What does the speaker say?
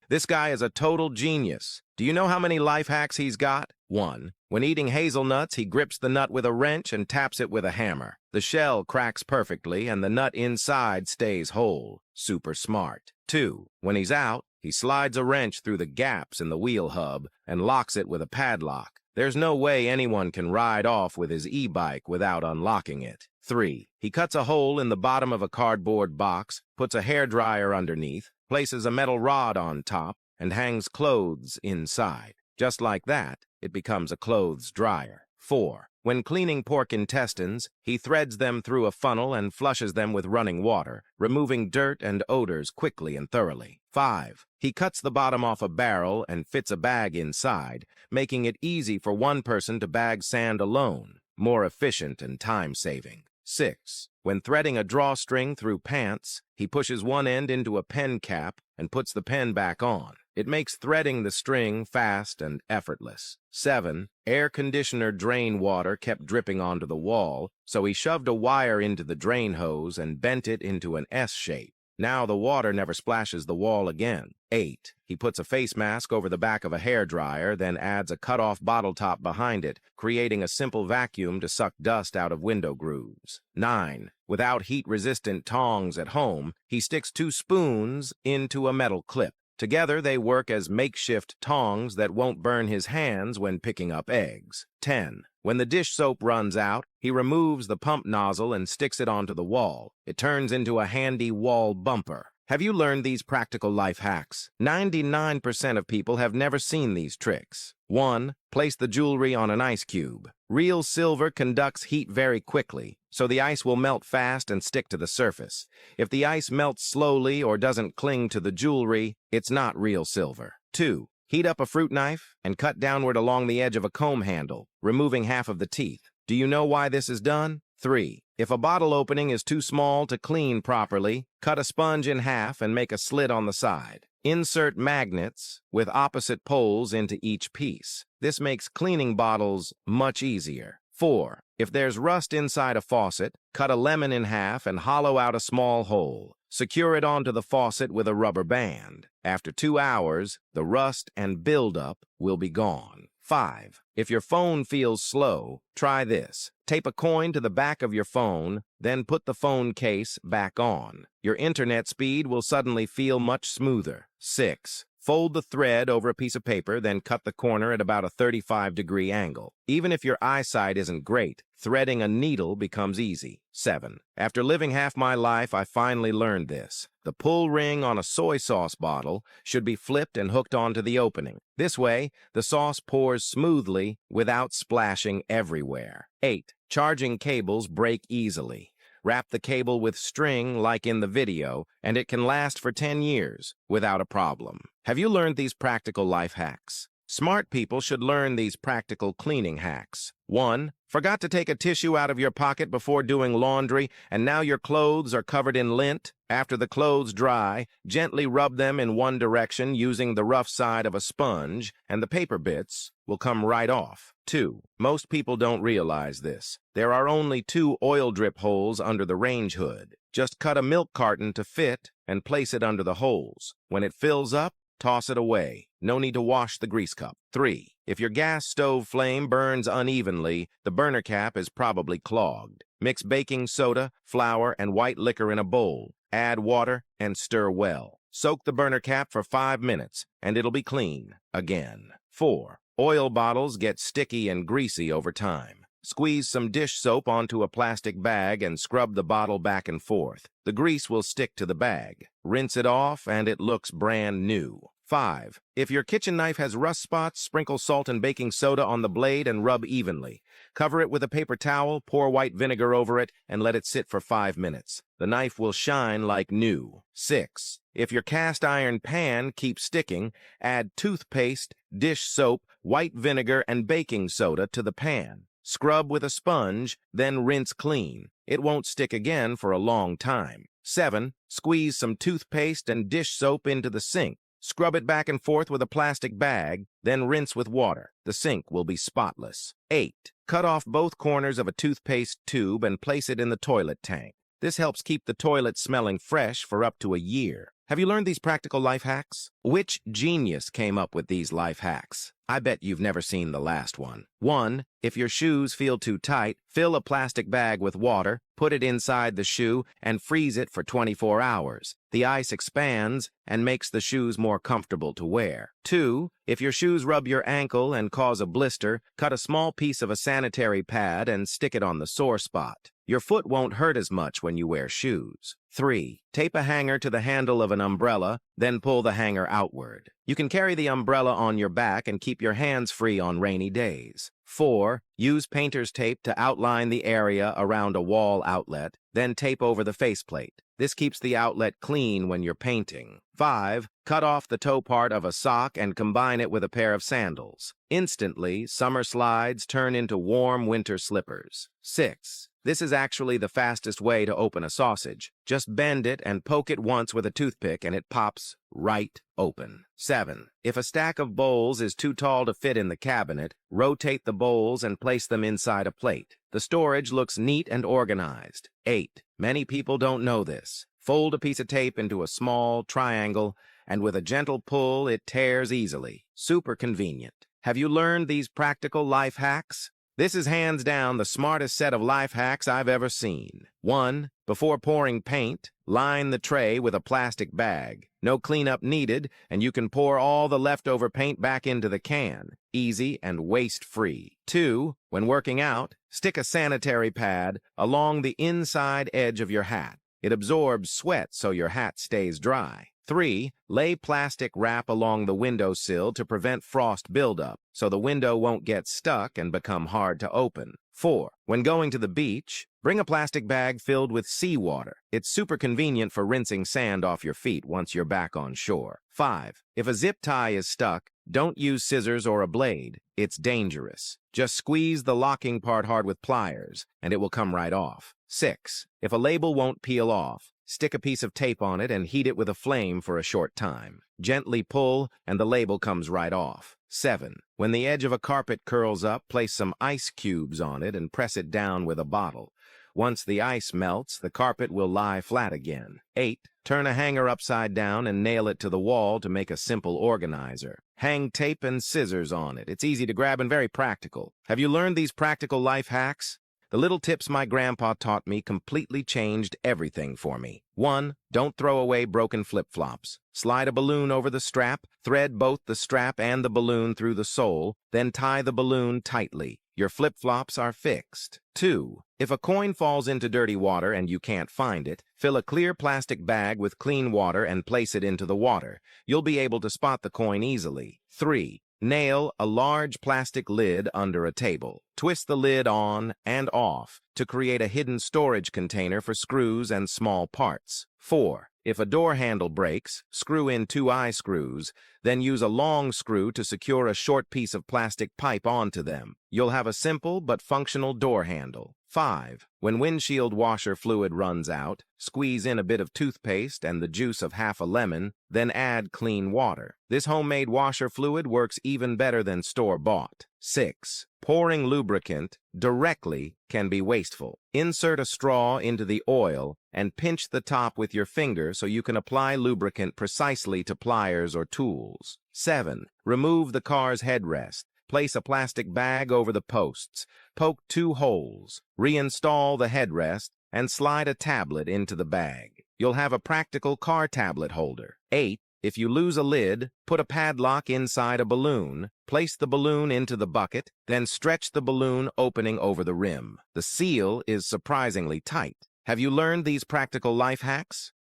This guy is a total genius. Do you know how many life hacks he's got? 1. When eating hazelnuts, he grips the nut with a wrench and taps it with a hammer. The shell cracks perfectly and the nut inside stays whole. Super smart. 2. When he's out, he slides a wrench through the gaps in the wheel hub and locks it with a padlock. There's no way anyone can ride off with his e-bike without unlocking it. 3. He cuts a hole in the bottom of a cardboard box, puts a hairdryer underneath, places a metal rod on top, and hangs clothes inside. Just like that, it becomes a clothes dryer. 4. When cleaning pork intestines, he threads them through a funnel and flushes them with running water, removing dirt and odors quickly and thoroughly. 5. He cuts the bottom off a barrel and fits a bag inside, making it easy for one person to bag sand alone, more efficient and time-saving. 6. When threading a drawstring through pants, he pushes one end into a pen cap and puts the pen back on. It makes threading the string fast and effortless. 7. Air conditioner drain water kept dripping onto the wall, so he shoved a wire into the drain hose and bent it into an S shape. Now the water never splashes the wall again. 8. He puts a face mask over the back of a hairdryer, then adds a cut-off bottle top behind it, creating a simple vacuum to suck dust out of window grooves. 9. Without heat-resistant tongs at home, he sticks 2 spoons into a metal clip. Together, they work as makeshift tongs that won't burn his hands when picking up eggs. 10. When the dish soap runs out, he removes the pump nozzle and sticks it onto the wall. It turns into a handy wall bumper. Have you learned these practical life hacks? 99% of people have never seen these tricks. 1. Place the jewelry on an ice cube. Real silver conducts heat very quickly, so the ice will melt fast and stick to the surface. If the ice melts slowly or doesn't cling to the jewelry, it's not real silver. 2. Heat up a fruit knife and cut downward along the edge of a comb handle, removing half of the teeth. Do you know why this is done? 3. If a bottle opening is too small to clean properly, cut a sponge in half and make a slit on the side. Insert magnets with opposite poles into each piece. This makes cleaning bottles much easier. 4. If there's rust inside a faucet, cut a lemon in half and hollow out a small hole. Secure it onto the faucet with a rubber band. After 2 hours, the rust and buildup will be gone. 5. If your phone feels slow, try this. Tape a coin to the back of your phone, then put the phone case back on. Your internet speed will suddenly feel much smoother. 6. Fold the thread over a piece of paper, then cut the corner at about a 35-degree angle. Even if your eyesight isn't great, threading a needle becomes easy. 7. After living half my life, I finally learned this. The pull ring on a soy sauce bottle should be flipped and hooked onto the opening. This way, the sauce pours smoothly without splashing everywhere. 8. Charging cables break easily. Wrap the cable with string like in the video, and it can last for 10 years without a problem. Have you learned these practical life hacks? Smart people should learn these practical cleaning hacks. 1. Forgot to take a tissue out of your pocket before doing laundry, and now your clothes are covered in lint? After the clothes dry, gently rub them in one direction using the rough side of a sponge, and the paper bits will come right off. 2. Most people don't realize this. There are only 2 oil drip holes under the range hood. Just cut a milk carton to fit and place it under the holes. When it fills up, toss it away. No need to wash the grease cup. 3. If your gas stove flame burns unevenly, the burner cap is probably clogged. Mix baking soda, flour, and white liquor in a bowl. Add water and stir well. Soak the burner cap for 5 minutes, and it'll be clean again. 4. Oil bottles get sticky and greasy over time. Squeeze some dish soap onto a plastic bag and scrub the bottle back and forth. The grease will stick to the bag. Rinse it off, and it looks brand new. 5. If your kitchen knife has rust spots, sprinkle salt and baking soda on the blade and rub evenly. Cover it with a paper towel, pour white vinegar over it, and let it sit for 5 minutes. The knife will shine like new. 6. If your cast iron pan keeps sticking, add toothpaste, dish soap, white vinegar, and baking soda to the pan. Scrub with a sponge, then rinse clean. It won't stick again for a long time. 7. Squeeze some toothpaste and dish soap into the sink. Scrub it back and forth with a plastic bag, then rinse with water. The sink will be spotless. 8. Cut off both corners of a toothpaste tube and place it in the toilet tank. This helps keep the toilet smelling fresh for up to a year. Have you learned these practical life hacks? Which genius came up with these life hacks? I bet you've never seen the last one. 1. If your shoes feel too tight, fill a plastic bag with water, put it inside the shoe, and freeze it for 24 hours. The ice expands and makes the shoes more comfortable to wear. 2. If your shoes rub your ankle and cause a blister, cut a small piece of a sanitary pad and stick it on the sore spot. Your foot won't hurt as much when you wear shoes. 3. Tape a hanger to the handle of an umbrella, then pull the hanger outward. You can carry the umbrella on your back and keep your hands free on rainy days. 4. Use painter's tape to outline the area around a wall outlet, then tape over the faceplate. This keeps the outlet clean when you're painting. 5. Cut off the toe part of a sock and combine it with a pair of sandals. Instantly, summer slides turn into warm winter slippers. 6. This is actually the fastest way to open a sausage. Just bend it and poke it once with a toothpick and it pops right open. 7. If a stack of bowls is too tall to fit in the cabinet, rotate the bowls and place them inside a plate. The storage looks neat and organized. 8. Many people don't know this. Fold a piece of tape into a small triangle, and with a gentle pull, it tears easily. Super convenient. Have you learned these practical life hacks? This is hands down the smartest set of life hacks I've ever seen. 1. Before pouring paint, line the tray with a plastic bag. No cleanup needed, and you can pour all the leftover paint back into the can. Easy and waste-free. 2. When working out, stick a sanitary pad along the inside edge of your hat. It absorbs sweat so your hat stays dry. 3. Lay plastic wrap along the windowsill to prevent frost buildup, so the window won't get stuck and become hard to open. 4. When going to the beach, bring a plastic bag filled with seawater. It's super convenient for rinsing sand off your feet once you're back on shore. 5. If a zip tie is stuck, don't use scissors or a blade. It's dangerous. Just squeeze the locking part hard with pliers, and it will come right off. 6. If a label won't peel off, stick a piece of tape on it and heat it with a flame for a short time. Gently pull, and the label comes right off. 7. When the edge of a carpet curls up, place some ice cubes on it and press it down with a bottle. Once the ice melts, the carpet will lie flat again. 8. Turn a hanger upside down and nail it to the wall to make a simple organizer. Hang tape and scissors on it. It's easy to grab and very practical. Have you learned these practical life hacks? The little tips my grandpa taught me completely changed everything for me. 1. Don't throw away broken flip-flops. Slide a balloon over the strap, thread both the strap and the balloon through the sole, then tie the balloon tightly. Your flip-flops are fixed. 2. If a coin falls into dirty water and you can't find it, fill a clear plastic bag with clean water and place it into the water. You'll be able to spot the coin easily. 3. Nail a large plastic lid under a table. Twist the lid on and off to create a hidden storage container for screws and small parts. 4. If a door handle breaks, screw in 2 eye screws, then use a long screw to secure a short piece of plastic pipe onto them. You'll have a simple but functional door handle. 5. When windshield washer fluid runs out, squeeze in a bit of toothpaste and the juice of half a lemon, then add clean water. This homemade washer fluid works even better than store-bought. 6. Pouring lubricant directly can be wasteful. Insert a straw into the oil and pinch the top with your finger so you can apply lubricant precisely to pliers or tools. 7. Remove the car's headrest. Place a plastic bag over the posts. Poke 2 holes. Reinstall the headrest and slide a tablet into the bag. You'll have a practical car tablet holder. 8. If you lose a lid, put a padlock inside a balloon. Place the balloon into the bucket, then stretch the balloon opening over the rim. The seal is surprisingly tight. Have you learned these practical life hacks?